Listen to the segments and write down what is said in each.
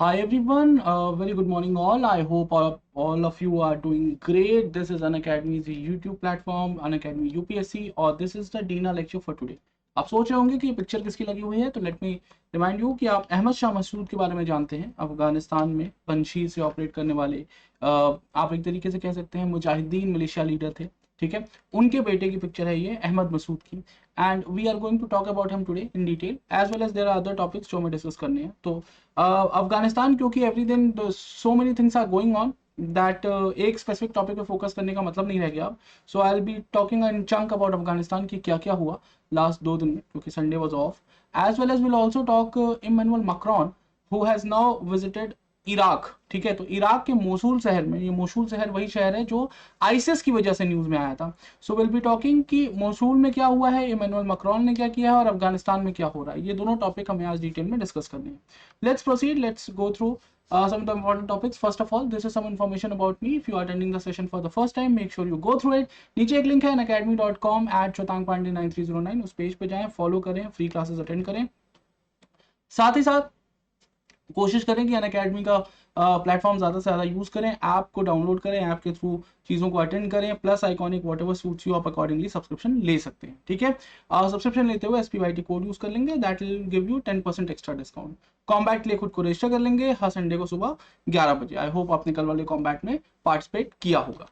Hi everyone, very good morning all. I hope all of you are doing great. This is Unacademy's YouTube platform, Unacademy UPSC, और this is the Dina lecture for today. आप सोच रहे होंगे कि ये picture किसकी लगी हुई है, तो लेट मी रिमाइंड यू कि आप अहमद शाह मसूद के बारे में जानते हैं। अफगानिस्तान में पंजशीर से ऑपरेट करने वाले आप एक तरीके से कह सकते हैं मुजाहिदीन मिलिशिया लीडर थे। ठीक है, उनके बेटे की पिक्चर है ये, अहमद मसूद की। And we are going to talk about him today in detail as well as there are other topics जो हमें डिस्कस करने हैं। तो अफगानिस्तान, क्योंकि एवरी दिन so many things are going on that एक स्पेसिफिक टॉपिक पे फोकस करने का मतलब नहीं रह गया अब। So I will be talking in chunk about Afghanistan की क्या क्या हुआ लास्ट 2 दिन में, क्योंकि Sunday was off. As well as will also talk Emmanuel Macron who has now visited Iraq. ठीक है, तो इराक के मोसूल शहर में, ये मोसूल शहर वही शहर है जो आईसिस की वजह से न्यूज में आया था। सो विल बी टॉकिंग कि मोसूल में क्या हुआ है, इमैनुअल मैक्रोन ने क्या किया है, और अफगानिस्तान में क्या हो रहा है। ये दोनों टॉपिक हमें आज डिटेल में डिस्कस करने हैं। Let's proceed. Let's go through some of the important topics. First of all, this is some information about me. If you are attending the session for the first time, make sure you go through it. नीचे एक link है unacademy.com/chotang pandey9309, उस page पे जाएं, follow करें, free classes attend करें। साथ ही साथ कोशिश करें कि अनअकैडमी का प्लेटफॉर्म ज़्यादा से ज़्यादा यूज़ करें, ऐप को डाउनलोड करें, ऐप के थ्रू चीज़ों को अटेंड करें, plus iconic what ever suits you, आप अकॉर्डिंगली सब्सक्रिप्शन ले सकते हैं। ठीक है, सब्सक्रिप्शन लेते हुए SPYT कोड यूज़ कर लेंगे, that will give you 10% extra discount. Combat के लिए खुद को रजिस्टर कर लेंगे हर संडे को सुबह 11 बजे। आई होप आपने कल वाले कॉम्बैट में पार्टिसिपेट किया होगा।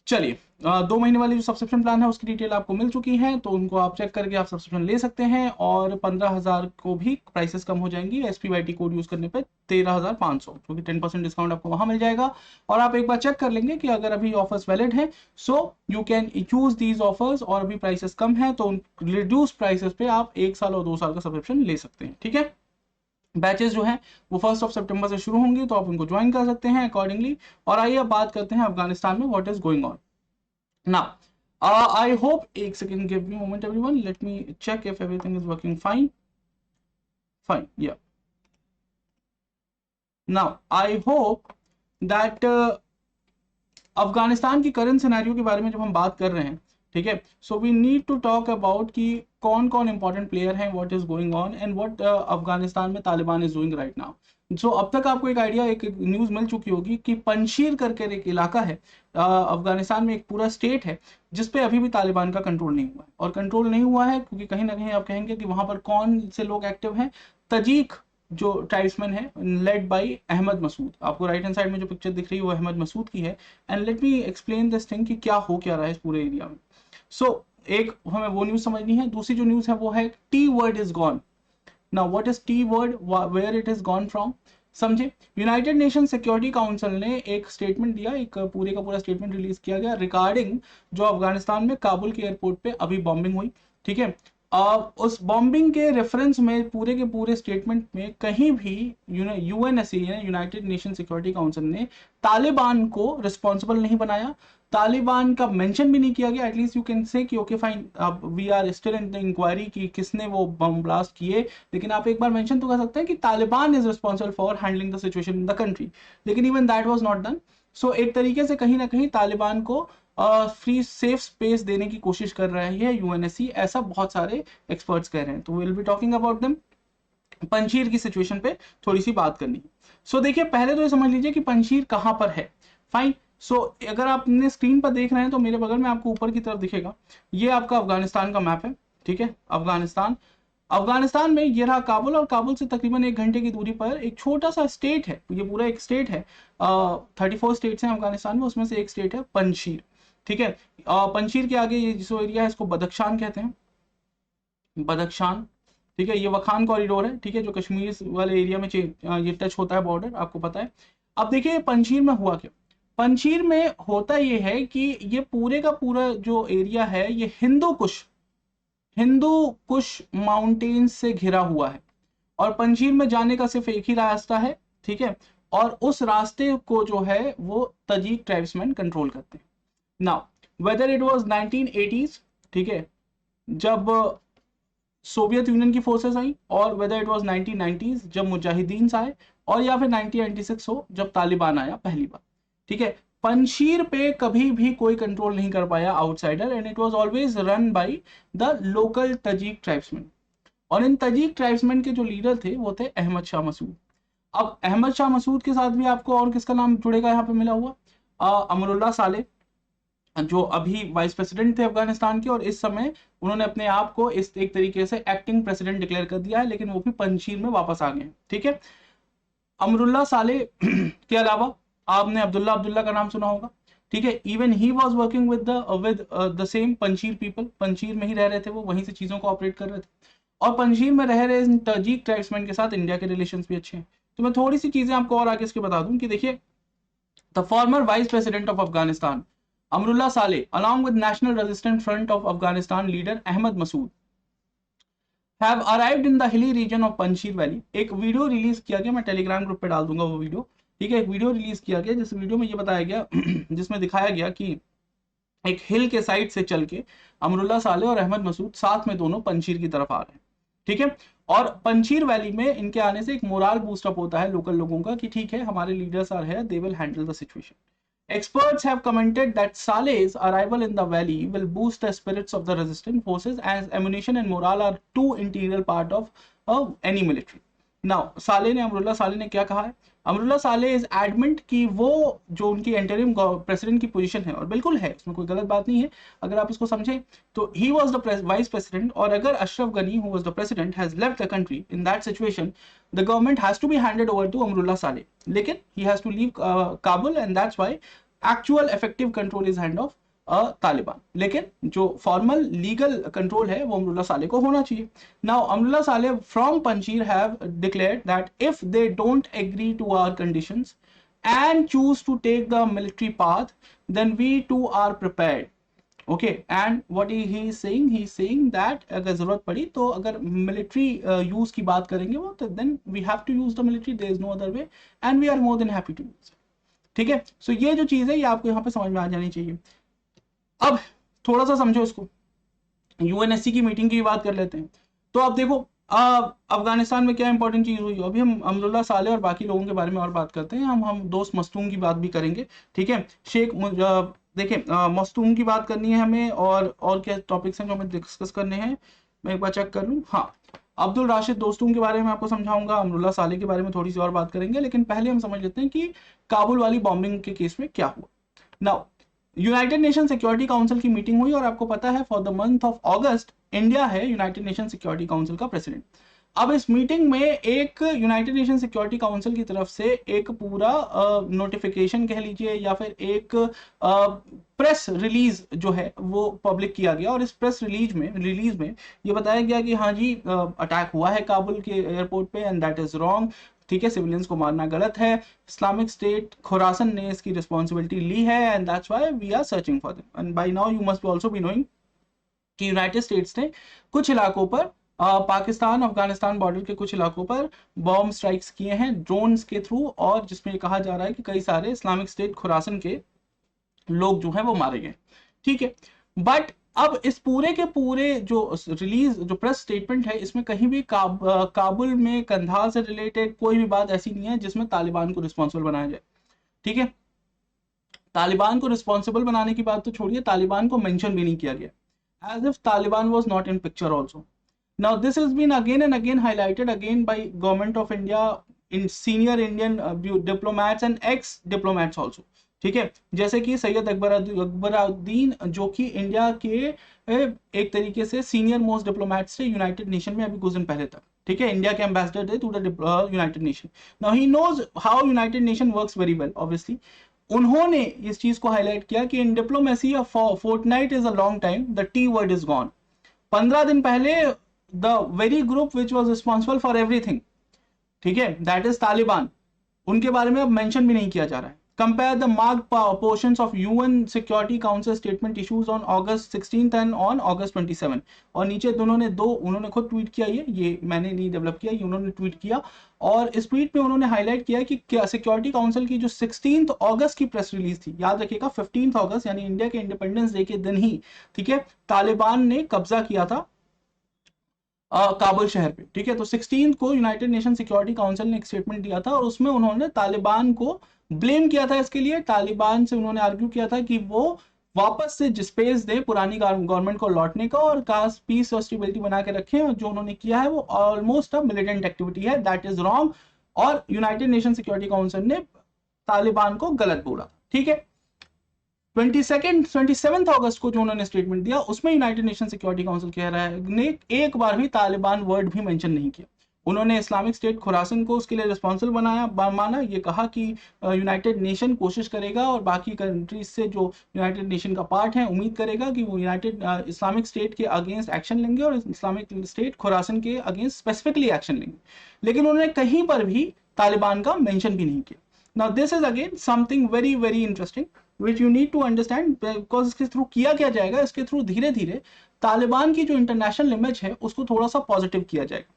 चलिए, 2 महीने वाली जो सब्सक्रिप्शन प्लान है उसकी डिटेल आपको मिल चुकी है, तो उनको आप चेक करके आप सब्सक्रिप्शन ले सकते हैं, और 15,000 को भी प्राइसेस कम हो जाएंगी SPYT कोड यूज करने पे 13,500, क्योंकि 10% डिस्काउंट आपको वहां मिल जाएगा। और आप एक बार चेक कर लेंगे कि अगर अभी ऑफर्स वैलिड है, so you can use these offers, और अभी प्राइसेस कम है तो रिड्यूस प्राइसेस पे आप 1 साल और 2 साल का सब्सक्रिप्शन ले सकते हैं। ठीक है, बैचेस जो हैं वो 1 सितंबर से शुरू होंगी, तो आप उनको ज्वाइन कर सकते हैं अकॉर्डिंगली। और आइए अब बात करते हैं अफगानिस्तान में what is going on now. I hope, एक second, give me a moment everyone, let me check if everything is working fine, yeah. Now I hope that Afghanistan की करंट सिनेरियो के बारे में जब हम बात कर रहे हैं, ठीक है, so we need to talk about कि कौन कौन इंपॉर्टेंट प्लेयर हैं, what is going on and what Afghanistan में Taliban is doing right now. So अब तक आपको एक आइडिया, एक न्यूज मिल चुकी होगी कि पंशीर करके एक इलाका है अफगानिस्तान में, एक पूरा स्टेट है जिसपे अभी भी तालिबान का कंट्रोल नहीं हुआ है। और कंट्रोल नहीं हुआ है क्योंकि कहीं ना कहीं आप कहेंगे कि वहां पर कौन से लोग एक्टिव हैं, तजीक जो ट्राइब्समैन है लेड बाय अहमद मसूद। आपको राइट हैंड साइड में जो पिक्चर दिख रही है वो अहमद मसूद की है। And let me explain this thing कि क्या हो क्या रहा है इस पूरे एरिया में। सो एक हमें वो न्यूज समझनी है, दूसरी जो न्यूज है वो है the word is gone. Now what is the word, where it is gone from, समझे। यूनाइटेड नेशन सिक्योरिटी काउंसिल ने एक स्टेटमेंट दिया, एक पूरे का पूरा स्टेटमेंट रिलीज किया गया रिगार्डिंग जो अफगानिस्तान में काबुल के एयरपोर्ट पे अभी बॉम्बिंग हुई। ठीक है, उस बॉम्बिंग के रेफरेंस में पूरे के पूरे स्टेटमेंट में कहीं भी UNSC United Nation Security Council ने तालिबान को रिस्पॉन्सिबल नहीं बनाया, तालिबान का मेंशन भी नहीं किया गया। एटलीस्ट यू कैन से कि ओके फाइन, अब we are still in the inquiry कि किसने वो बम ब्लास्ट किए, लेकिन आप एक बार मेंशन तो कर सकते हैं कि Taliban is responsible for handling the situation in the country, लेकिन even that was not done. So एक तरीके से कहीं ना कहीं तालिबान को फ्री सेफ स्पेस देने की कोशिश कर रहा है यूएनएससी, ऐसा बहुत सारे एक्सपर्ट्स कह रहे हैं। तो will be talking about them. Panjshir की सिचुएशन पे थोड़ी सी बात करनी है। सो देखिए, पहले तो ये समझ लीजिए कि पंशीर कहां पर है। फाइन, सो अगर आप अपने स्क्रीन पर देख रहे हैं तो मेरे बगल में आपको ऊपर की तरफ दिखेगा, ये आपका अफगानिस्तान का मैप है। ठीक है, अफगानिस्तान, अफगानिस्तान में ये रहा काबुल, और काबुल से तकरीबन 1 घंटे की दूरी पर एक छोटा सा स्टेट है, ये पूरा एक स्टेट है। 34 स्टेट्स हैं अफगानिस्तान में, उसमें से एक स्टेट है पंशीर। ठीक है, पंशीर के आगे ये जो एरिया है इसको बदख्शान कहते हैं, बदख्शान। ठीक है, ये वखान कॉरिडोर है, ठीक है, जो कश्मीर वाले एरिया में ये टच होता है बॉर्डर, आपको पता है। अब देखिए पंशीर में हुआ क्या। पंशीर में होता ये है कि ये पूरे का पूरा जो एरिया है ये हिंदू कुश माउंटेन्स से घिरा हुआ है, और पंजीर में जाने का सिर्फ एक ही रास्ता है। ठीक है, और उस रास्ते को जो है वो तजीक ट्राइब्समैन कंट्रोल करते हैं। Now whether it was 1980s, ठीक है, जब सोवियत यूनियन की फोर्सेस आई, और वेदर इट वाज 1990s जब मुजाहिदीन आए, और या फिर 1996 हो जब तालिबान आया पहली बार। ठीक है, पंशीर पे कभी भी कोई कंट्रोल नहीं कर पाया outsider, and it was always run by the local Tajik tribesman. और इन तजीक ट्राइब्समैन के जो लीडर थे वो थे अहमद शाह मसूद। अब अहमद शाह मसूद के साथ भी आपको और किसका नाम जुड़ेगा यहाँ पे मिला हुआ, अमरुल्लाह साले, जो अभी वाइस प्रेसिडेंट थे अफगानिस्तान के, और इस समय उन्होंने अपने आप को इस एक तरीके से एक्टिंग प्रेसिडेंट डिक्लेयर कर दिया है, लेकिन वो भी पंजशीर में वापस आ गए। ठीक है, अमरुल्लाह साले के अलावा आपने अब्दुल्ला अब्दुल्ला का नाम सुना होगा। ठीक है, even he was working with the same Panjshir people, Panjshir में ही रह रहे थे वो, वहीं से चीजों को ऑपरेट कर रहे थे, और पंजशीर में रह रहे इन तजीक ट्राइब्समैन के साथ इंडिया के रिलेशंस भी अच्छे हैं। तो मैं थोड़ी सी चीजें आपको और आगे इसके बता दूं कि देखिए, the former vice president of Afghanistan Amrullah साले along with National Resistance Front of Afghanistan leader Ahmad Masood have arrived in the hilly region of Panjshir Valley। एक वीडियो रिलीज किया गया, मैं टेलीग्राम ग्रुप पे डाल दूंगा वो वीडियो। ठीक है, एक वीडियो रिलीज किया गया जिस वीडियो में ये बताया गया जिसमें दिखाया गया कि एक हिल के साइड से चल के अमरुल्लाह साले और अहमद मसूद साथ में दोनों पंजशीर की तरफ आ रहे हैं। ठीक है, और पंजशीर वैली में इनके आने से एक मोरल बूस्टअप होता है लोकल लोगों का कि ठीक है हमारे लीडर्स आर है, they will handle the situation. Experts have commented that Saleh's arrival in the valley will boost the spirits of the resistant forces, as ammunition and morale are two integral part of any military। Now, साले ने, अमरुल्लाह साले ने क्या कहा है? अमरुल्लाह साले is adamant कि वो जो उनकी इंटरिम प्रेसिडेंट की पोजीशन है, और बिल्कुल है, उसमें कोई गलत बात नहीं है अगर आप इसको समझें, तो he was the vice president, और अगर Ashraf Ghani who was the president has left the country in that situation, the government has to be handed over to Amrullah Saleh, लेकिन he has to leave Kabul, and that's why actual effective control is hand of Taliban, लेकिन जो formal legal control है वो अमरुल्लाह साले को होना चाहिए। Now Amrullah Saleh from Panjshir have declared that if they don't agree to our conditions and choose to take the military path, then we too are prepared। okay, and what he is saying, he is saying that अगर जरूरत पड़ी तो अगर military use की बात करेंगे वो, तो then we have to use the military, there is no other way and we are more than happy to use। ठीक है, सो ये जो चीज है ये आपको यहाँ पे समझ में आ जानी चाहिए। अब थोड़ा सा समझो इसको, यूएनएससी की मीटिंग की बात कर लेते हैं। तो आप देखो अफगानिस्तान में क्या इंपॉर्टेंट चीज हुई। अभी हम अमरुल्लाह साले और बाकी लोगों के बारे में और बात करते हैं, हम दोस्त मस्तूम की बात भी करेंगे। ठीक है, शेख देखिए मस्तूम की बात करनी है हमें, और क्या टॉपिक्स हैं जो हमें डिस्कस करने हैं, मैं एक बार चेक कर लूँ। हाँ, अब्दुल राशिद दोस्तों के बारे में आपको समझाऊंगा, अमरुल्लाह साले के बारे में थोड़ी सी और बात करेंगे, लेकिन पहले हम समझ लेते हैं कि काबुल वाली बॉम्बिंग के केस में क्या हुआ। Now, United Nation Security council की मीटिंग हुई, और आपको पता है for the month of August India है यूनाइटेड नेशन सिक्योरिटी काउंसिल का प्रेसिडेंट। अब इस मीटिंग में एक यूनाइटेड नेशन सिक्योरिटी काउंसिल की तरफ से एक पूरा नोटिफिकेशन कह लीजिए या फिर एक प्रेस रिलीज जो है वो पब्लिक किया गया, और इस प्रेस रिलीज में ये बताया गया कि हाँ जी अटैक हुआ है काबुल के एयरपोर्ट पे, एंड दैट इज रॉन्ग। ठीक है, सिविलियंस को मारना गलत है, इस्लामिक स्टेट खुरासन ने इसकी रिस्पॉन्सिबिलिटी ली है, and that's why we are searching for them. And by now you must also be knowing कि यूनाइटेड स्टेट्स ने कुछ इलाकों पर पाकिस्तान अफगानिस्तान बॉर्डर के कुछ इलाकों पर बॉम्ब स्ट्राइक्स किए हैं ड्रोन्स के थ्रू, और जिसमें कहा जा रहा है कि कई सारे इस्लामिक स्टेट खुरासन के लोग जो हैं वो मारे गए। ठीक है, बट अब इस पूरे के पूरे जो रिलीज जो प्रेस स्टेटमेंट है, इसमें कहीं भी काबुल में कंधार से रिलेटेड कोई भी बात ऐसी नहीं है जिसमें तालिबान को रिस्पॉन्सिबल बनाया जाए। ठीक है, तालिबान को रिस्पॉन्सिबल बनाने की बात तो छोड़िए, तालिबान को मेंशन भी नहीं किया गया, as if Taliban was not in picture also। Now this has been again and again highlighted again by government of India in senior Indian diplomats and ex diplomats also। ठीक है, जैसे कि सैयद अकबरुद्दीन जो कि इंडिया के एक तरीके से सीनियर मोस्ट डिप्लोमैट्स थे यूनाइटेड नेशन में अभी कुछ दिन पहले तक। ठीक है, इंडिया के एम्बेसडर थे to the United Nation. Now he knows how United Nation works very well obviously. उन्होंने इस चीज को हाईलाइट किया कि in diplomacy a fortnight is a long time, the T word is gone. 15 दिन पहले the very group which was responsible for everything, ठीक है, दैट इज तालिबान, उनके बारे में अब मेंशन भी नहीं किया जा रहा है। Compare the marked portions of UN security council statement issues on August 16 and on August 27। और नीचे उन्होंने खुद ट्वीट किया, ये मैंने नहीं डेवलप किया, ये उन्होंने ट्वीट किया, और इस ट्वीट में उन्होंने हाईलाइट किया कि क्या सिक्योरिटी काउंसिल की जो 16 अगस्त की प्रेस रिलीज थी, याद रखिएगा 15 अगस्त यानी इंडिया के इंडिपेंडेंस डे के दिन ही, ठीक है, तालिबान ने कब्जा किया था काबुल शहर पे। ठीक है, तो 16 को यूनाइटेड नेशन सिक्योरिटी काउंसिल ने एक स्टेटमेंट दिया था, और उसमें उन्होंने तालिबान को ब्लेम किया था इसके लिए। तालिबान से उन्होंने आर्ग्यू किया था कि वो वापस से स्पेस दे पुरानी गवर्नमेंट को लौटने का, और पीस और स्टेबिलिटी बना के रखें, और जो उन्होंने किया है वो ऑलमोस्ट अ मिलिटेंट एक्टिविटी है, दैट इज रॉन्ग। और यूनाइटेड नेशन सिक्योरिटी काउंसिल ने तालिबान को गलत बोला, ठीक है। 27 अगस्त को जो उन्होंने स्टेटमेंट दिया उसमें यूनाइटेड नेशन सिक्योरिटी काउंसिल कह रहा है ने एक बार भी तालिबान वर्ड भी मेंशन नहीं किया। उन्होंने इस्लामिक स्टेट खुरासन को उसके लिए रिस्पॉन्सिबल माना, ये कहा कि यूनाइटेड नेशन कोशिश करेगा और बाकी कंट्रीज से जो यूनाइटेड नेशन का पार्ट है उम्मीद करेगा कि वो यूनाइटेड इस्लामिक स्टेट के अगेंस्ट एक्शन लेंगे और इस्लामिक स्टेट खुरासन के अगेंस्ट स्पेसिफिकली एक्शन लेंगे, लेकिन उन्होंने कहीं पर भी तालिबान का मेंशन भी नहीं किया। Now this is again something very very interesting which you need to understand, because इसके थ्रू किया क्या जाएगा, इसके थ्रू धीरे धीरे तालिबान की जो इंटरनेशनल इमेज है उसको थोड़ा सा पॉजिटिव किया जाएगा।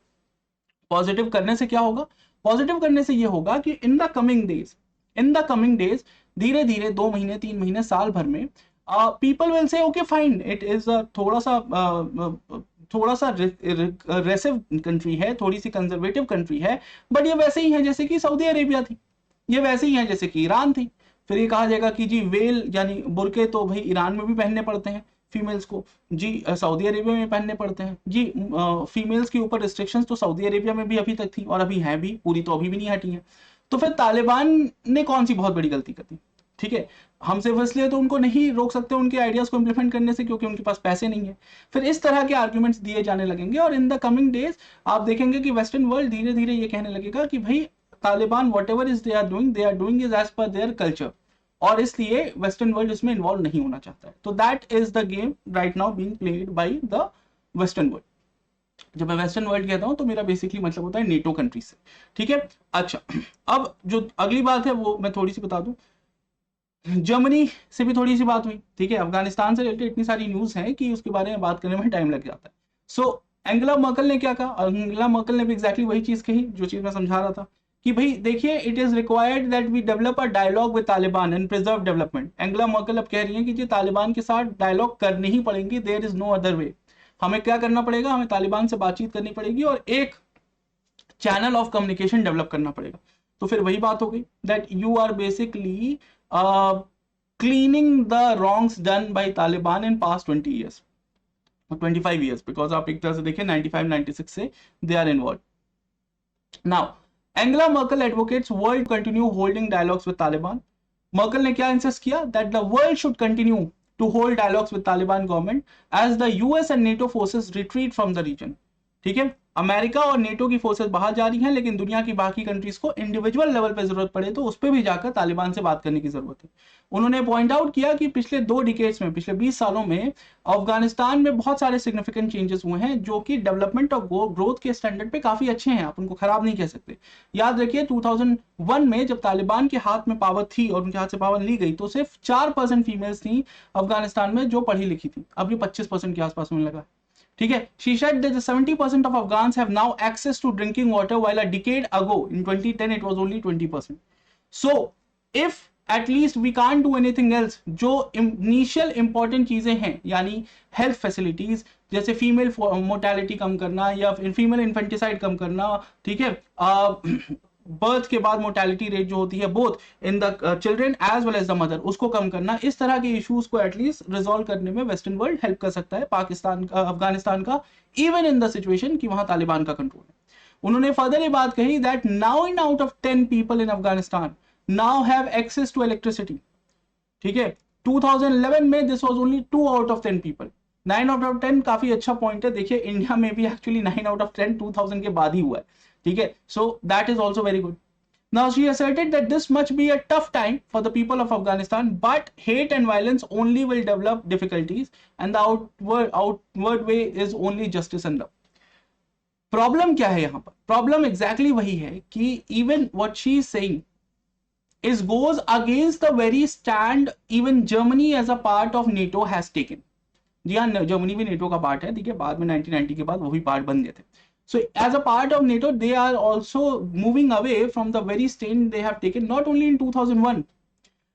पॉजिटिव करने से क्या होगा, पॉजिटिव करने से ये होगा कि इन द कमिंग डेज धीरे धीरे 2 महीने 3 महीने साल भर में people will say okay fine, it is थोड़ा सा रेसिव कंट्री है, थोड़ी सी कंजर्वेटिव कंट्री है, बट ये वैसे ही है जैसे कि सऊदी अरेबिया थी, ये वैसे ही है जैसे कि ईरान थी। फिर ये कहा जाएगा कि जी वेल यानी बुरके तो भाई ईरान में भी पहनने पड़ते हैं फीमेल्स को, जी सऊदी अरेबिया में पहनने पड़ते हैं, जी फीमेल्स के ऊपर रिस्ट्रिक्शंस तो सऊदी अरेबिया में भी अभी तक थी और अभी हैं भी, पूरी तो अभी भी नहीं हटी हैं। तो फिर तालिबान ने कौन सी बहुत बड़ी गलती कर दी, ठीक है। हम सिर्फ इसलिए तो उनको नहीं रोक सकते उनके आइडियाज को इंप्लीमेंट करने से क्योंकि उनके पास पैसे नहीं है। फिर इस तरह के आर्ग्यूमेंट्स दिए जाने लगेंगे और इन द कमिंग डेज आप देखेंगे कि वेस्टर्न वर्ल्ड धीरे धीरे ये कहने लगेगा कि भाई Taliban whatever is they are doing is as per their culture, और इसलिए वेस्टर्न वर्ल्ड इसमें इन्वॉल्व नहीं होना चाहता है। तो that is the game right now being played by the western world. जब मैं वेस्टर्न वर्ल्ड कहता हूं तो मेरा बेसिकली मतलब होता है नेटो कंट्री से, ठीक है। अच्छा, अब जो अगली बात है वो मैं थोड़ी सी बता दूं, जर्मनी से भी थोड़ी सी बात हुई, ठीक है। अफगानिस्तान से रिलेटेड इतनी सारी न्यूज है कि उसके बारे में बात करने में टाइम लग जाता है। सो एंगेला मर्केल ने क्या कहा, एंगेला मर्केल ने भी एग्जैक्टली वही चीज कही जो चीज मैं समझा रहा था कि भाई देखिए it is required that we develop a dialogue with Taliban and preserve development. Angela Merkel अब कह रही हैं कि जी तालिबान के साथ डायलॉग करनी ही पड़ेगी, there is no other way. हमें क्या करना पड़ेगा, हमें तालिबान से बातचीत करनी पड़ेगी और एक चैनल ऑफ कम्युनिकेशन डेवलप करना पड़ेगा। तो फिर वही बात हो गई that you are basically cleaning the wrongs done by Taliban in past 20 years 25 years, because आप एक तरह से देखिए 95-96 से they are involve. Now Angela Merkel advocates world continue holding dialogues with Taliban. Merkel ने क्या इंसिस्ट किया that the world should continue to hold dialogues with Taliban government as the US and NATO forces retreat from the region, ठीक है। America और NATO की forces बाहर जा रही हैं, लेकिन दुनिया की बाकी कंट्रीज को इंडिविजुअल लेवल पे जरूरत पड़े तो उस पर भी जाकर तालिबान से बात करने की जरूरत है। उन्होंने पॉइंट आउट किया कि पिछले 2 डिकेड्स में, पिछले 20 सालों में अफगानिस्तान में बहुत सारे सिग्निफिकेंट चेंजेस हुए हैं जो कि डेवलपमेंट और ग्रोथ के स्टैंडर्ड पे काफी अच्छे हैं, आप उनको खराब नहीं कह सकते। याद रखिए 2001 में जब तालिबान के हाथ में पावर थी और उनके हाथ से पावर ली गई तो सिर्फ 4% फीमेल्स थी अफगानिस्तान में जो पढ़ी लिखी थी, अब ये 25% के आसपास होने लगा, ठीक है। She said that 70% of Afghans have now access to drinking water, while a decade ago, in 2010, it was only 20%. So, if at least we can't do anything else, जो initial important चीजें हैं, यानी health facilities, जैसे female mortality कम करना या female infanticide कम करना, ठीक है, बर्थ के बाद मोर्टेलिटी रेट जो होती है both in the children as well as the mother, उसको कम करना, इस तरह के इश्यूज को एटलीस्ट रिजॉल्व करने में वेस्टर्न वर्ल्ड हेल्प कर सकता है पाकिस्तान का, अफगानिस्तान का, इवन इन द सिचुएशन कि वहां तालिबान का कंट्रोल है। उन्होंने फर्दर ये बात कही that 9 out of 10 people in Afghanistan now have access to electricity, ठीक है। 2011 में this was only 2 out of 10 people. 9 out of 10 काफी अच्छा पॉइंट है। देखिए इंडिया में भी एक्चुअली 9 out of 10 2000 के बाद ही हुआ है, ठीक है। सो that is also very good. Now she asserted that this must be a tough time for the people of Afghanistan, but hate and violence only will develop difficulties, and the outward way is only justice and love. Problem क्या है यहाँ पर? Problem exactly वही है कि even what she is saying is goes against the very stand even Germany as a part of NATO has taken. जी हाँ, Germany भी नेटो का पार्ट है, ठीक है, बाद में 1990 के बाद वो भी पार्ट बन गए थे। So as a part of NATO, they are also moving away from the very stand they have taken not only in 2001.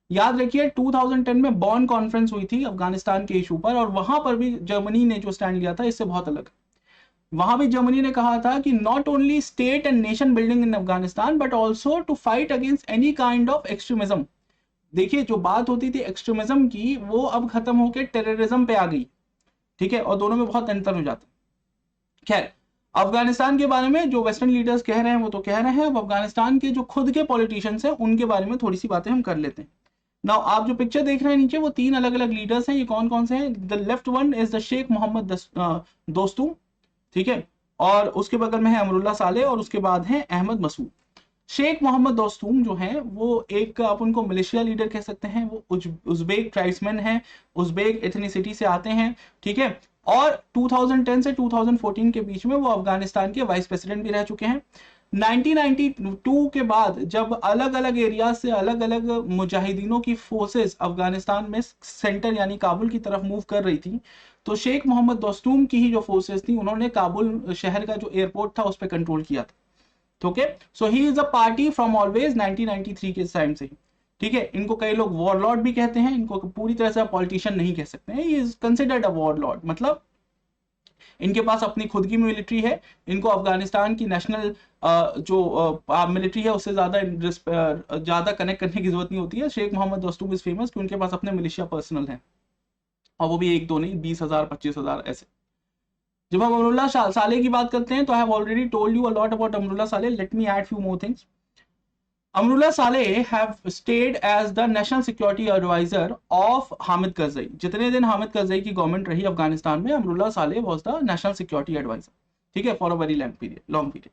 याद रखिए 2010 में बॉन कॉन्फ्रेंस हुई थी अफगानिस्तान के इशू पर, और वहां पर भी जर्मनी ने जो स्टैंड लिया था इससे बहुत अलग। वहां भी जर्मनी ने कहा था कि not only state and nation building in Afghanistan but also to fight against any kind of extremism. देखिए जो बात होती थी एक्सट्रीमिज्म की वो अब खत्म होकर टेररिज्म पे आ गई, ठीक है, और दोनों में बहुत अंतर हो जाता है। खैर अफगानिस्तान के बारे में जो वेस्टर्न लीडर्स कह रहे हैं वो तो कह रहे हैं, अब अफगानिस्तान के जो खुद के पॉलिटिशियंस हैं उनके बारे में थोड़ी सी बातें हम कर लेते हैं। नाउ आप जो पिक्चर देख रहे हैं नीचे वो 3 अलग अलग लीडर्स हैं। ये कौन कौन से हैं? The left one is the Sheikh Mohammad Dostum, ठीक है, और उसके बगल में है अमरुल्ला साले, और उसके बाद है अहमद मसूद। शेख मोहम्मद दोस्तुम जो हैं वो एक, आप उनको मलेशिया लीडर कह सकते हैं, वो उज्बेक ट्राइब्समैन हैं, उज्बेक एथनिसिटी से आते हैं, ठीक है, और 2010 से 2014 के बीच में वो अफगानिस्तान के वाइस प्रेसिडेंट भी रह चुके हैं। 1992 के बाद जब अलग अलग एरिया से अलग अलग मुजाहिदीनों की फोर्सेस अफगानिस्तान में सेंटर यानी काबुल की तरफ मूव कर रही थी, तो शेख मोहम्मद दोस्तुम की ही जो फोर्सेस थी उन्होंने काबुल शहर का जो एयरपोर्ट था उस पर कंट्रोल किया था। Okay, so he is a party from always 1993 के टाइम से ही, ठीक है। इनको कई लोग वॉरलॉर्ड भी कहते हैं, इनको पूरी तरह से पॉलिटिशियन नहीं कह सकते हैं, he is considered a warlord, मतलब इनके पास अपनी खुद की मिलिट्री है, इनको अफगानिस्तान की नेशनल जो मिलिट्री है उससे ज्यादा कनेक्ट करने की जरूरत नहीं होती है। शेख मोहम्मद दोस्तुम इज फेमस कि उनके पास अपने मिलिशिया पर्सनल हैं, और वो भी एक दो नहीं, 20,000 25,000 ऐसे। जब हम अमरुल्ला साले की बात करते हैं तो I have already told you a lot about Amrullah Saleh, let me add few more things. Amrullah Saleh have stayed as the national security advisor of Hamid Karzai. जितने दिन हामिद करजई की गवर्नमेंट रही अफगानिस्तान में, अमरुल्ला साले was the national security advisor, ठीक है, for a very long period.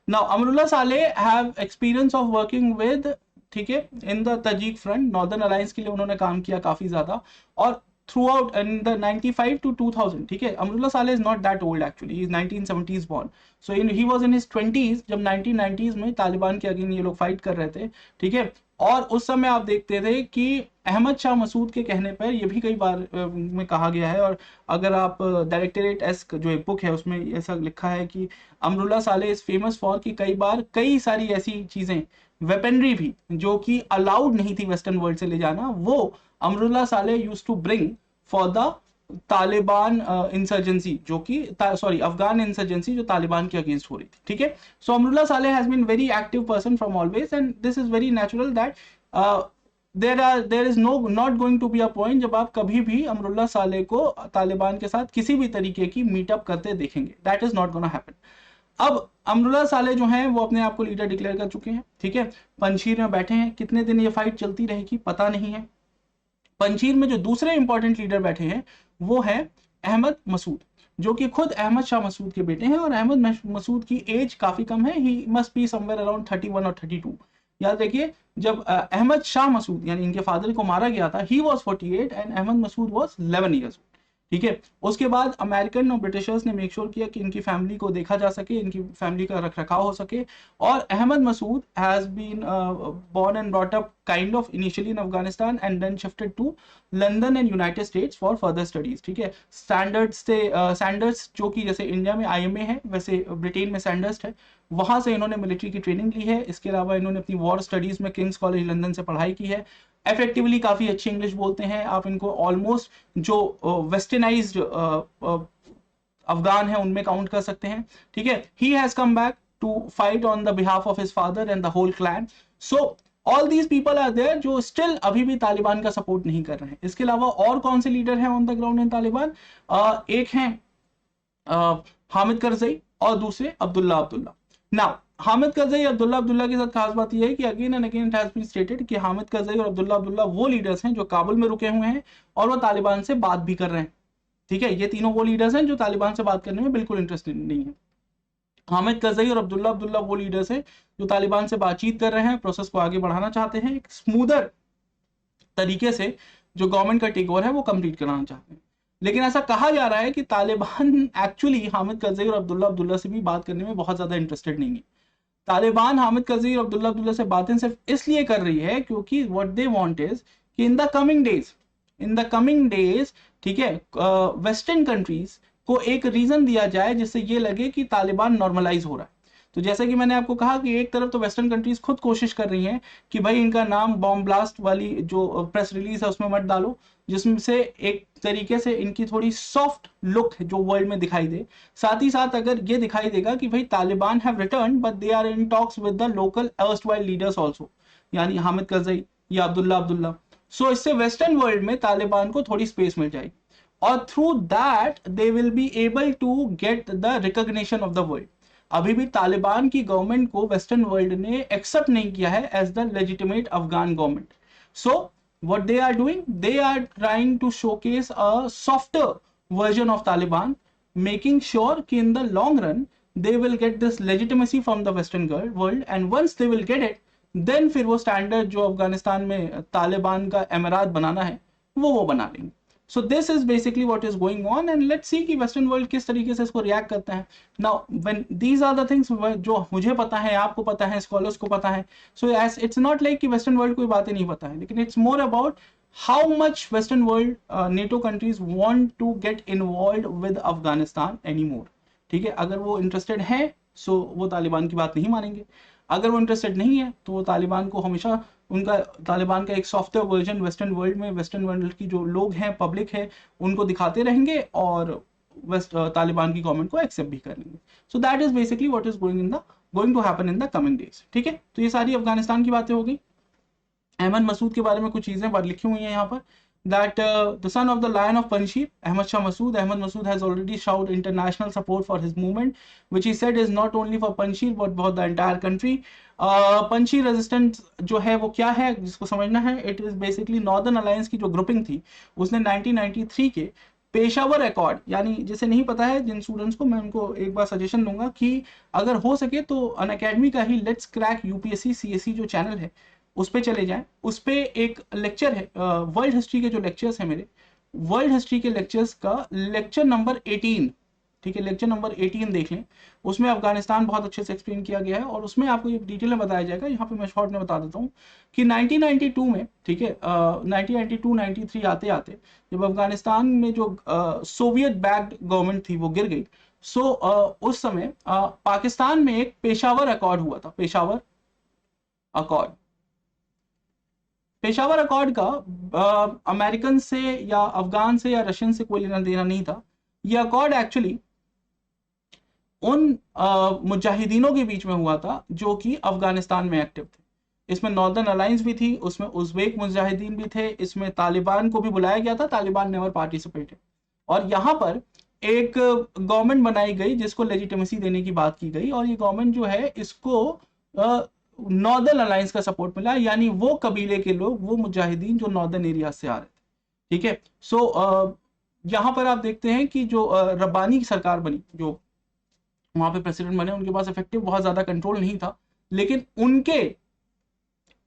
Now Amrullah Saleh have experience of working with, ठीक है, in the Tajik front, northern alliance के लिए उन्होंने काम किया काफी ज्यादा, और through out in the 95 to 2000, ठीक है। अमरुल्ला साले is not that old actually, is 1970s born, so he was in his 20s जब 1990s में तालिबान के अगेंस्ट ये लोग फाइट कर रहे थे, ठीक है। और उस समय आप देखते थे कि अहमद शाह मसूद के कहने पर, ये भी कई बार में कहा गया है, और अगर आप डायरेक्टरेट एस्क जो एक बुक है उसमें ऐसा लिखा है कि अमरुल्ला साले इज फेमस फॉर कि कई बार कई सारी ऐसी चीजें, वेपनरी भी जो कि अलाउड नहीं थी वेस्टर्न वर्ल्ड से ले जाना, वो Amrullah Saleh used to bring for the Taliban insurgency, जो कि सॉरी अफगान इंसर्जेंसी जो तालिबान के अगेंस्ट हो रही थी, ठीक है। So Amrullah Saleh has been very active person from always, and this is very natural that there is not going to be a point जब आप कभी भी अमरुल्ला साले को तालिबान के साथ किसी भी तरीके की मीटअप करते देखेंगे, that is not gonna happen. अब अमरुल्ला साले जो हैं वो अपने आप को लीडर डिक्लेयर कर चुके हैं, ठीक है, पंजशीर में बैठे हैं, कितने दिन ये फाइट चलती रहेगी पता नहीं है। पंजशीर में जो दूसरे इंपॉर्टेंट लीडर बैठे हैं वो है अहमद मसूद, जो कि खुद अहमद शाह मसूद के बेटे हैं, और अहमद मसूद की एज काफी कम है, he must be somewhere around 31 और 32। याद रखिए, जब अहमद शाह मसूद यानी इनके फादर को मारा गया था, he was 48 and Ahmad Massoud was 11 years old, ठीक है। उसके बाद अमेरिकन और ब्रिटिशर्स ने मेक श्योर किया कि इनकी फैमिली को देखा जा सके, इनकी फैमिली का रखरखाव हो सके, और Ahmad Massoud has been born and brought up kind of initially in Afghanistan and then shifted to London and United States for further studies, ठीक है। सैंडर्स जो कि जैसे इंडिया में IMA है वैसे ब्रिटेन में सैंडर्स है, वहां से इन्होंने मिलिट्री की ट्रेनिंग ली है। इसके अलावा इन्होंने अपनी वॉर स्टडीज में किंग्स कॉलेज लंदन से पढ़ाई की है, इफेक्टिवली काफी अच्छी इंग्लिश बोलते हैं, आप इनको ऑलमोस्ट जो वेस्टर्नाइज्ड अफगान है उनमें काउंट कर सकते हैं, ठीक है। He has come back to fight on the behalf of his father and the whole clan. So all these people are there जो स्टिल अभी भी तालिबान का सपोर्ट नहीं कर रहे हैं। इसके अलावा और कौन से लीडर हैं on the ground in Taliban? एक हैं हामिद करजई और दूसरे अब्दुल्ला। नाउ हामिद करजई अब्दुल्ला के साथ खास बात यह है कि again and again it has been stated कि हामिद करजई और अब्दुल्ला वो लीडर्स हैं जो काबुल में रुके हुए हैं और वो तालिबान से बात भी कर रहे हैं, ठीक है। ये तीनों वो लीडर्स हैं जो तालिबान से बात करने में बिल्कुल इंटरेस्टेड नहीं है। हामिद करजई और अब्दुल्ला वो लीडर्स हैं जो तालिबान से बातचीत कर रहे हैं, प्रोसेस को आगे बढ़ाना चाहते हैं, एक स्मूदर तरीके से जो गवर्नमेंट का टेक ओवर है वो कंप्लीट कराना चाहते हैं। लेकिन ऐसा कहा जा रहा है कि तालिबान एक्चुअली हामिद करजई और अब्दुल्ला से भी बात करने में बहुत ज्यादा इंटरेस्टेड नहीं है। तालिबान हामिद करजई और अब्दुल्ला से बातें सिर्फ इसलिए कर रही है क्योंकि व्हाट दे वांट इज कि इन द कमिंग डेज, ठीक है, वेस्टर्न कंट्रीज को एक रीजन दिया जाए जिससे ये लगे कि तालिबान नॉर्मलाइज हो रहा है। तो जैसे कि मैंने आपको कहा कि एक तरफ तो वेस्टर्न कंट्रीज खुद कोशिश कर रही हैं कि भाई इनका नाम बॉम्ब ब्लास्ट वाली जो प्रेस रिलीज है उसमें मत डालो, जिसमें से एक तरीके से इनकी थोड़ी सॉफ्ट लुक जो वर्ल्ड में दिखाई दे। साथ ही साथ अगर ये दिखाई देगा कि भाई Taliban have return but they are in talks with the local erstwhile leaders also, यानी हामिद करजई या अब्दुल्ला। सो इससे वेस्टर्न वर्ल्ड में तालिबान को थोड़ी स्पेस मिल जाएगी। और through that they will be able to get the recognition of the world. अभी भी तालिबान की गवर्नमेंट को वेस्टर्न वर्ल्ड ने एक्सेप्ट नहीं किया है as the legitimate Afghan government. So what they are doing, they are trying to showcase a softer version of Taliban, making sure कि in the long run they will get this legitimacy from the western world, and once they will get it, then फिर वो standard जो अफगानिस्तान में तालिबान का एमिरात बनाना है वो बना लेंगे। So this is basically what is going on, and let's see कि वेस्टर्न वर्ल्ड किस तरीके से इसको रिएक्ट करता है। Now when these are the things जो मुझे पता है, आपको पता है, स्कॉलर्स को पता है, so as it's not like कि वेस्टर्न वर्ल्ड कोई बातें नहीं पता है, लेकिन it's more about how much western world NATO countries want to get involve with Afghanistan any more. ठीक है, अगर वो इंटरेस्टेड है सो वो तालिबान की बात नहीं मानेंगे, अगर वो इंटरेस्टेड नहीं है तो वो तालिबान को हमेशा उनका तालिबान का एक सॉफ्टवेयर वर्जन वेस्टर्न वर्ल्ड में, वेस्टर्न वर्ल्ड की जो लोग हैं, पब्लिक है, उनको दिखाते रहेंगे और तालिबान की गवर्नमेंट को एक्सेप्ट भी करेंगे। So that is basically what is going to happen in the coming days. ठीक है, तो ये सारी अफगानिस्तान की बातें हो गई। अहमद मसूद के बारे में कुछ चीजें लिखी हुई हैं यहाँ पर, that the son of the Lion of Panjshir, Ahmad Shah Massoud. Ahmad Massoud has already showed international support for his movement, which he said is not only for Panjshir but for the entire country. Panjshir resistance जो है वो क्या है, जिसको समझना है, it is basically Northern Alliance की जो ग्रुपिंग थी उसने 1993 के पेशावर अकॉर्ड, यानी जिसे नहीं पता है, जिन स्टूडेंट्स को मैं उनको एक बार सजेशन दूंगा कि अगर हो सके तो अनअकैडमी का ही लेट्स क्रैक यूपीएससी सीएससी जो चैनल है उस पे चले जाएं। उस पे एक लेक्चर है, वर्ल्ड हिस्ट्री के जो लेक्चर्स हैं मेरे, वर्ल्ड हिस्ट्री के लेक्चर्स का लेक्चर नंबर 18, ठीक है, लेक्चर नंबर 18 देख लें, उसमें अफगानिस्तान बहुत अच्छे से एक्सप्लेन किया गया है और उसमें आपको ये डिटेल में बताया जाएगा। यहाँ पे मैं शॉर्ट में बता देता हूँ कि 1992 में, ठीक है, 1992-93 आते आते जब अफगानिस्तान में जो सोवियत बैक्ड गवर्नमेंट थी वो गिर गई, सो उस समय पाकिस्तान में एक पेशावर अकॉर्ड हुआ था, पेशावर अकॉर्ड। पेशावर अकॉर्ड का अमेरिकन से या अफगान से या रशियन से कोई लेना देना नहीं था। यह अकॉर्ड एक्चुअली उन मुजाहिदीनों के बीच में हुआ था जो कि अफगानिस्तान में एक्टिव थे। इसमें नॉर्दर्न अलायंस भी थी, उसमें उज़्बेक मुजाहिदीन भी थे, इसमें तालिबान को भी बुलाया गया था, तालिबान नेवर पार्टिसिपेटेड। और यहाँ पर एक गवर्नमेंट बनाई गई जिसको लेजिटिमेसी देने की बात की गई, और ये गवर्नमेंट जो है इसको नॉर्दर्न अलायंस का सपोर्ट मिला, यानी वो कबीले के लोग, वो मुजाहिदीन जो नॉर्दर्न एरिया से आ रहे थे। ठीक है, सो यहाँ पर आप देखते हैं कि जो रब्बानी की सरकार बनी, जो वहां पे प्रेसिडेंट बने, उनके पास इफेक्टिव बहुत ज्यादा कंट्रोल नहीं था, लेकिन उनके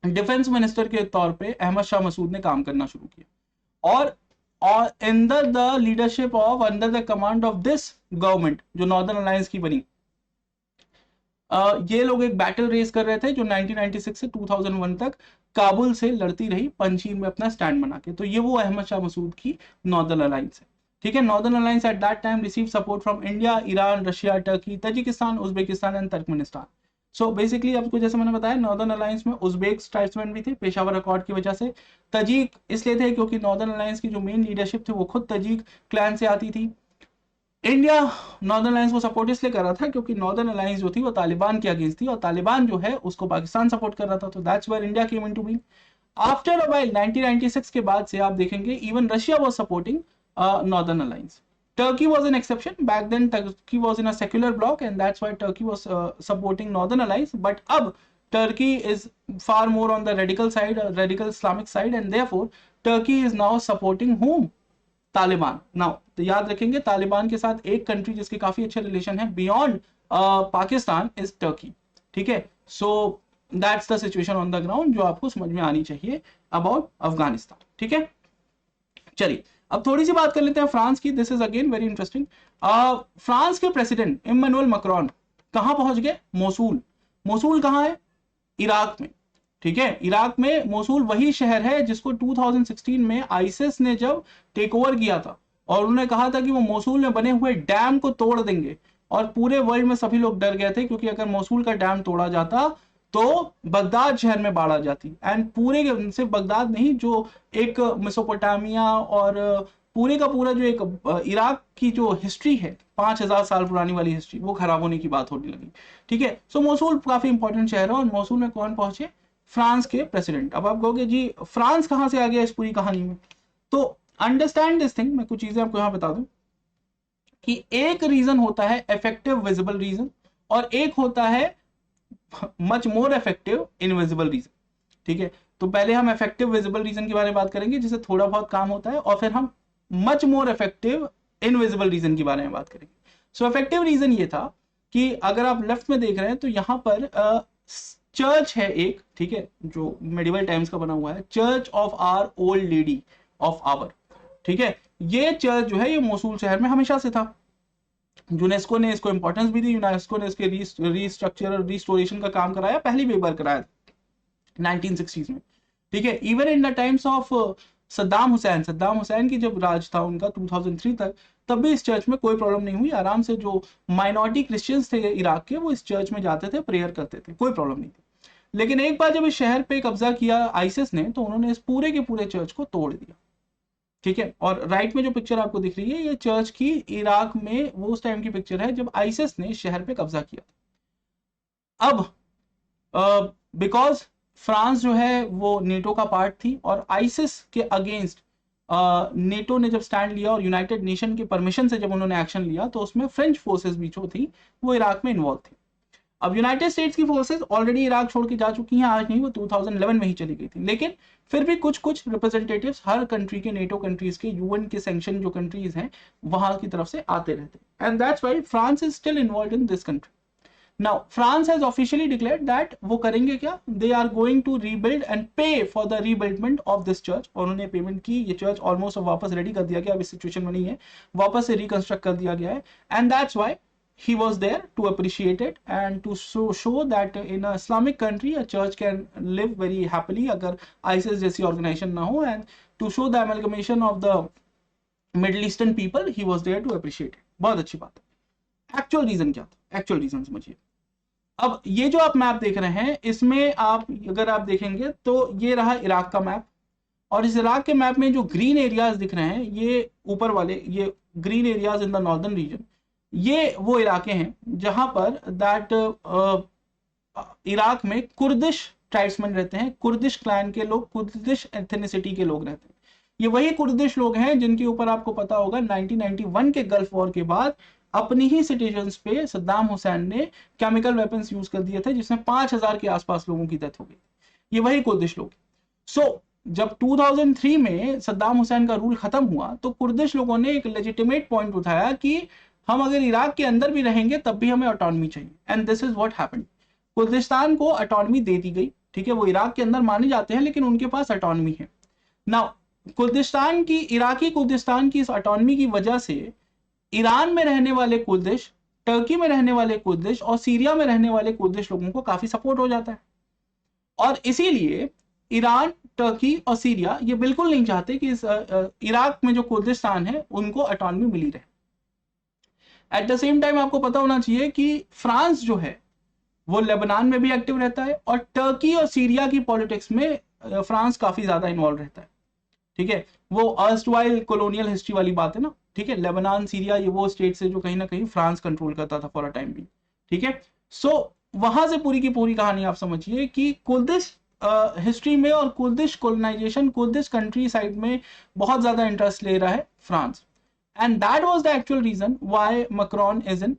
डिफेंस मिनिस्टर के तौर पे अहमद शाह मसूद ने काम करना शुरू किया, और under the leadership of, under the command of this government जो नॉर्दर्न अलायंस की बनी, ये लोग एक बैटल रेस कर रहे थे जो 1996 से 2001 तक काबुल से लड़ती रही, पंजशीर में अपना स्टैंड बना के। तो ये वो अहमद शाह मसूद की नॉर्दर्न अलायंस है। ठीक है, northern alliance at that time receive support from India, Iran, Russia, Turkey, Tajikistan, Uzbekistan and Turkmenistan. So basically आपको जैसे मैंने बताया, नॉर्दर्न अलायंस में उज्बेक ट्राइब्समैन भी थे पेशावर अकॉर्ड की वजह से, तजीक इसलिए थे क्योंकि नॉर्दर्न अलायंस की जो मेन लीडरशिप थी वो खुद तजीक क्लैन से आती थी। इंडिया नॉर्दर्न अलायंस को सपोर्ट इसलिए कर रहा था क्योंकि नॉर्दर्न अलायंस जो थी वो तालिबान के अगेंस्ट थी, और तालिबान जो है उसको पाकिस्तान सपोर्ट कर रहा था, तो that's where India came into being. After a while 1996 के बाद से आप देखेंगे even Russia was supporting Northern Alliance. Turkey was an exception. Back then Turkey was in a secular bloc and that's why Turkey was supporting Northern Alliance, but अब Turkey is far more on the radical side, radical Islamic side, and therefore Turkey is now supporting whom? Taliban. Now तो याद रखेंगे तालिबान के साथ एक country जिसके काफी अच्छे रिलेशन है बियॉन्ड पाकिस्तान इज टर्की। ठीक है, so that's the situation on the ground जो आपको समझ में आनी चाहिए अबाउट अफगानिस्तान। ठीक है, चलिए अब थोड़ी सी बात कर लेते हैं फ्रांस की। This is again very interesting. France के प्रेसिडेंट इमैनुअल मैक्रोन कहां पहुंच गए? मोसूल। मोसूल कहां है? इराक में। ठीक है, इराक में मोसूल वही शहर है जिसको 2016 में आईसिस ने जब टेक ओवर किया था और उन्होंने कहा था कि वो मोसूल में बने हुए डैम को तोड़ देंगे, और पूरे वर्ल्ड में सभी लोग डर गए थे क्योंकि अगर मोसूल का डैम तोड़ा जाता तो बगदाद शहर में बाढ़ आ जाती, एंड पूरे से बगदाद नहीं, जो एक मेसोपोटामिया और पूरे का पूरा जो एक इराक की जो हिस्ट्री है 5000 साल पुरानी वाली हिस्ट्री, वो खराब होने की बात होने लगी। ठीक है, सो मोसूल काफी इंपॉर्टेंट शहर है, और मोसूल में कौन पहुंचे? फ्रांस के प्रेसिडेंट। अब आप कहोगे जी फ्रांस कहां से आ गया इस पूरी कहानी में? तो अंडरस्टैंड दिस थिंग, मैं कुछ चीजें आपको यहाँ बता दूं कि एक रीजन होता है इफेक्टिव विजिबल रीजन और एक होता है much more effective invisible region. ठीक है, तो पहले हम इफेक्टिव विजिबल रीजन के बारे में बात करेंगे जिससे थोड़ा बहुत काम होता है, और फिर हम much more effective invisible region के बारे में बात करेंगे। सो इफेक्टिव रीजन ये था कि अगर आप लेफ्ट में देख रहे हैं तो यहाँ पर चर्च है एक, ठीक है, जो मेडिवल टाइम्स का बना हुआ है, church of our old lady of our. ठीक है, ये चर्च जो है ये मोसूल शहर में हमेशा से था। यूनेस्को ने इसको इंपॉर्टेंस भी दी, यूनेस्को ने इसके रीस्ट्रक्चर और रिस्टोरेशन का काम कराया, पहली भी बार कराया 1960s में। ठीक है, even in the times of Saddam Hussain की जब राज था उनका 2003 तक, तब भी इस चर्च में कोई प्रॉब्लम नहीं हुई। आराम से जो माइनॉरिटी क्रिश्चियंस थे इराक के, वो इस चर्च में जाते थे, प्रेयर करते थे, कोई प्रॉब्लम नहीं थी। लेकिन एक बार जब इस शहर पे कब्जा किया आईसिस ने, तो उन्होंने इस पूरे के पूरे चर्च को तोड़ दिया। ठीक है, और राइट में जो पिक्चर आपको दिख रही है ये चर्च की इराक में वो उस टाइम की पिक्चर है जब आईसिस ने शहर पे कब्जा किया था। अब बिकॉज फ्रांस जो है वो नेटो का पार्ट थी और आईसिस के अगेंस्ट नेटो ने जब स्टैंड लिया और यूनाइटेड नेशन के परमिशन से जब उन्होंने एक्शन लिया, तो उसमें फ्रेंच फोर्सेस भी जो थी वो इराक में इन्वॉल्व थी। अब यूनाइटेड स्टेट्स की फोर्सेस ऑलरेडी इराक छोड़ के जा चुकी हैं, आज नहीं, वो 2011 में ही चली गई थी। लेकिन फिर भी कुछ कुछ रिप्रेजेंटेटिव्स हर कंट्री के, नेटो कंट्रीज के, यूएन के सैंक्शन जो कंट्रीज हैं वहां की तरफ से आते रहते हैं, and that's why France is still involve in this country. Now France has officially declared that वो करेंगे क्या, they are going to rebuild and pay for the rebuildment of this church. और उन्होंने पेमेंट की, ये चर्च ऑलमोस्ट वापस ready कर दिया गया, अब इस सिचुएशन में नहीं है, वापस से रिकंस्ट्रक्ट कर दिया गया है, and that's why he was there to appreciate it and to show that in a Islamic country a church can live very happily अगर ISIS जैसी ऑर्गेनाइजेशन ना हो, and to show the amalgamation of the Middle Eastern people he was there to appreciate it। बहुत अच्छी बात है। Actual reason क्या था, एक्चुअल रीजन समझिए। अब ये जो आप मैप देख रहे हैं, इसमें आप अगर आप देखेंगे तो ये रहा इराक का मैप, और इस इराक के मैप में जो ग्रीन एरियाज दिख रहे हैं, ये ऊपर वाले, ये green areas in the northern region, ये वो इलाके हैं जहां पर दैट इराक में कुर्दिश ट्राइब्समैन रहते हैं, कुर्दिश क्लैन के लोग, कुर्दिश एथनिसिटी के लोग रहते हैं। ये वही कुर्दिश लोग हैं जिनके ऊपर आपको पता होगा 1991 के गल्फ वॉर के बाद अपनी ही सिटीजन्स पे सद्दाम हुसैन ने केमिकल वेपन्स यूज कर दिए थे, जिसमें 5000 के आसपास लोगों की डेथ हो गई। ये वही कुर्दिश लोग। सो जब 2003 में सद्दाम हुसैन का रूल खत्म हुआ, तो कुर्दिश लोगों ने एक लेजिटिमेट पॉइंट उठाया कि हम अगर इराक के अंदर भी रहेंगे तब भी हमें ऑटोनॉमी चाहिए, and this is what happened. Kurdistan को ऑटोनॉमी दे दी गई, ठीक है, वो इराक के अंदर माने जाते हैं लेकिन उनके पास ऑटोनॉमी है। नाउ कुर्दिस्तान की, इराकी कुर्दिस्तान की इस ऑटोनॉमी की वजह से ईरान में रहने वाले कुर्दिश, टर्की में रहने वाले कुर्दिश और सीरिया में रहने वाले कुर्दिश लोगों को काफी सपोर्ट हो जाता है, और इसीलिए ईरान, टर्की और सीरिया ये बिल्कुल नहीं चाहते कि इस इराक में जो कुर्दिस्तान है उनको ऑटोनॉमी मिली रहे। एट द सेम टाइम आपको पता होना चाहिए कि फ्रांस जो है वो लेबनान में भी एक्टिव रहता है, और टर्की और सीरिया की पॉलिटिक्स में फ्रांस काफी ज्यादा इन्वॉल्व रहता है। ठीक है, वो अर्स्टवाइल कॉलोनियल हिस्ट्री वाली बात है ना। ठीक है, लेबनान, सीरिया ये वो स्टेट से जो कहीं ना कहीं फ्रांस कंट्रोल करता था फॉर अ टाइम भी। ठीक है, सो वहां से पूरी की पूरी कहानी आप समझिए कि कुर्दिश हिस्ट्री में और Kurdish colonisation, Kurdish countryside में बहुत ज्यादा इंटरेस्ट ले रहा है France, and that was the actual reason why Macron is in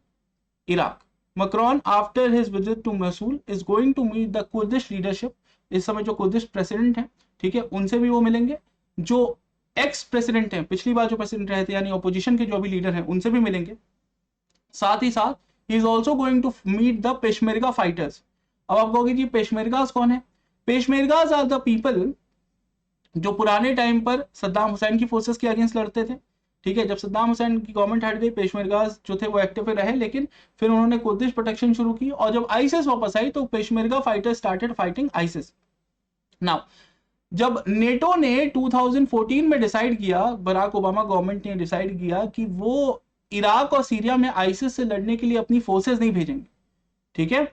Iraq. Macron after his visit to Mosul is going to meet the Kurdish leadership। इस समय जो Kurdish president हैं, ठीक है, उनसे भी वो मिलेंगे, जो एक्स प्रेसिडेंट हैं, पिछली बार जो प्रेसिडेंट रहे थे यानी ऑपोजिशन के जो भी लीडर हैं उनसे भी मिलेंगे। साथ ही साथ he is also going to meet the Peshmerga fighters. अब आप कहोगे जी पेशमेरगास कौन है? पेशमेरगास आर द पीपल जो पुराने टाइम पर सद्दाम हुसैन की फोर्सेस के अगेंस्ट लड़ते थे। ठीक है, जब सद्दाम हुसैन की गवर्नमेंट हट गई, पेशमेरगास जो थे वो एक्टिव रहे, लेकिन फिर उन्होंने कुर्दिश प्रोटेक्शन शुरू की, और जब आईसिस वापस आई तो Peshmerga fighter started fighting ISIS. Now जब नेटो ने 2014 में डिसाइड किया, बराक ओबामा गवर्नमेंट ने डिसाइड किया कि वो इराक और सीरिया में आईसिस से लड़ने के लिए अपनी फोर्सेस नहीं भेजेंगे, ठीक है,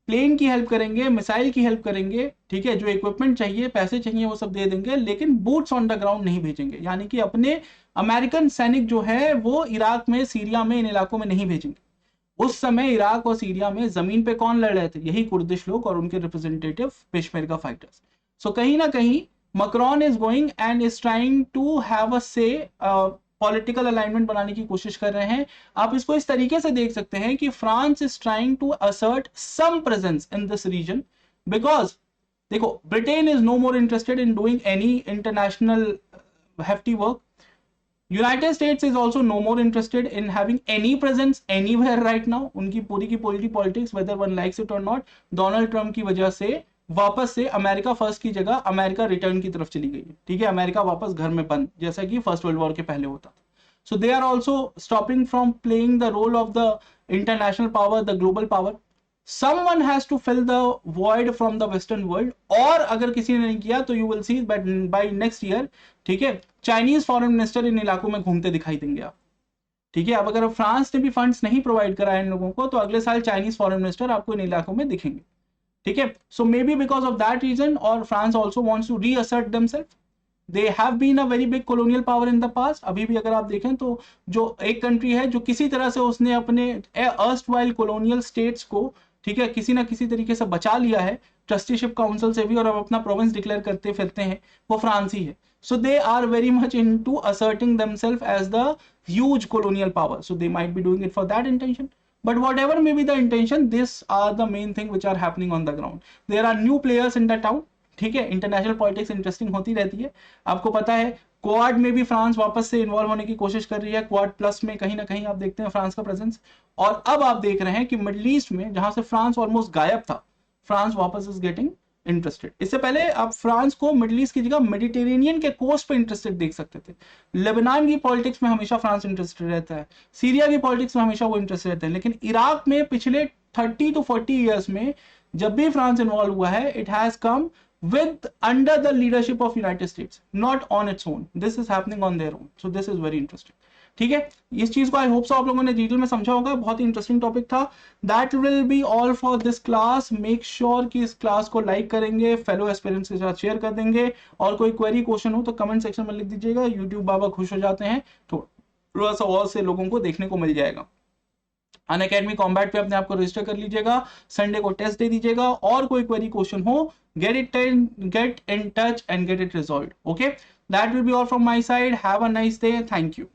प्लेन की हेल्प करेंगे, मिसाइल की हेल्प करेंगे, ठीक है, जो इक्विपमेंट चाहिए, पैसे चाहिए वो सब दे देंगे, लेकिन बूट्स ऑन द ग्राउंड नहीं भेजेंगे, यानी कि अपने अमेरिकन सैनिक जो है वो इराक में, सीरिया में, इन इलाकों में नहीं भेजेंगे। उस समय इराक और सीरिया में जमीन पे कौन लड़ रहे थे? यही कुर्दिश लोग और उनके रिप्रेजेंटेटिव पेशमेरगा फाइटर्स। सो कहीं ना कहीं Macron is going and is trying to have a say, political alignment बनाने की कोशिश कर रहे हैं। आप इसको इस तरीके से देख सकते हैं कि France is trying to assert some presence in this region, because देखो Britain is no more interested in doing any international hefty work. United States is also no more interested in having any presence anywhere right now. उनकी पूरी की पूरी politics, whether one likes it or not, Donald Trump की वजह से वापस से America first की जगह अमेरिका रिटर्न की तरफ चली गई है। ठीक है, अमेरिका वापस घर में बंद, जैसा कि फर्स्ट वर्ल्ड वॉर के पहले होता था। So they are also stopping from playing the role of the international power, the global power. Someone has to fill the void from the western world, और अगर किसी ने नहीं किया तो you will see by next year, ठीक है, Chinese foreign minister in इलाकों में घूमते दिखाई देंगे आप। ठीक है, अब अगर फ्रांस ने भी फंड्स नहीं प्रोवाइड कराए इन लोगों को तो अगले साल चाइनीज फॉरेन मिनिस्टर आपको इन इलाकों में दिखेंगे। ठीक है, so maybe because of that reason, और France also wants to reassert themselves. They have been a very big colonial power in the past. अभी भी अगर आप देखें तो जो एक कंट्री है जो किसी तरह से उसने अपने अर्स्टवाइल colonial स्टेट्स को, ठीक है, किसी ना किसी तरीके से बचा लिया है ट्रस्टीशिप काउंसिल से भी, और अब अपना प्रोविंस डिक्लेयर करते फिरते हैं, वो फ्रांस ही है। So they are very much into asserting themselves as the huge colonial power, so they might be doing it for that intention, but whatever may be the intention, these are the main thing which are happening on the ground. There are new players in the town. ठीक है, international politics interesting होती रहती है। आपको पता है quad में भी फ्रांस वापस से इन्वॉल्व होने की कोशिश कर रही है, क्वाड प्लस में कहीं ना कहीं आप देखते हैं फ्रांस का प्रेजेंस। और अब आप देख रहे हैं कि मिडिल ईस्ट में जहां से फ्रांस ऑलमोस्ट गायब था, फ्रांस वापस इज गेटिंग इंटरेस्टेड। इससे पहले आप फ्रांस को मिडिल ईस्ट की जगह मेडिटेरेनियन के कोस्ट पे इंटरेस्टेड देख सकते थे। लेबनान की पॉलिटिक्स में हमेशा फ्रांस इंटरेस्टेड रहता है, सीरिया की पॉलिटिक्स में हमेशा वो इंटरेस्टेड रहते हैं, लेकिन इराक में पिछले 30 to 40 ईयर्स में जब भी फ्रांस इन्वॉल्व हुआ है, it has come with under the leadership of United States, not on its own. This is happening on their own, so this is very interesting. ठीक है, इस चीज को आई होप सो आप लोगों ने डिटेल में समझा होगा। बहुत ही इंटरेस्टिंग टॉपिक था। That will be all for this class. Make sure कि इस क्लास को लाइक करेंगे, फेलो एस्पिरेंट्स के साथ शेयर कर देंगे, और कोई क्वेरी क्वेश्चन हो तो कमेंट सेक्शन में लिख दीजिएगा। यूट्यूब बाबा खुश हो जाते हैं, थोड़ा सा और से लोगों को देखने को मिल जाएगा। अनअकैडमी कॉम्बैट पे अपने आप को रजिस्टर कर लीजिएगा, संडे को टेस्ट दे दीजिएगा, और कोई क्वेरी क्वेश्चन हो get in touch and get it resolved. Okay, that will be all from my side. Have a nice day. Thank you.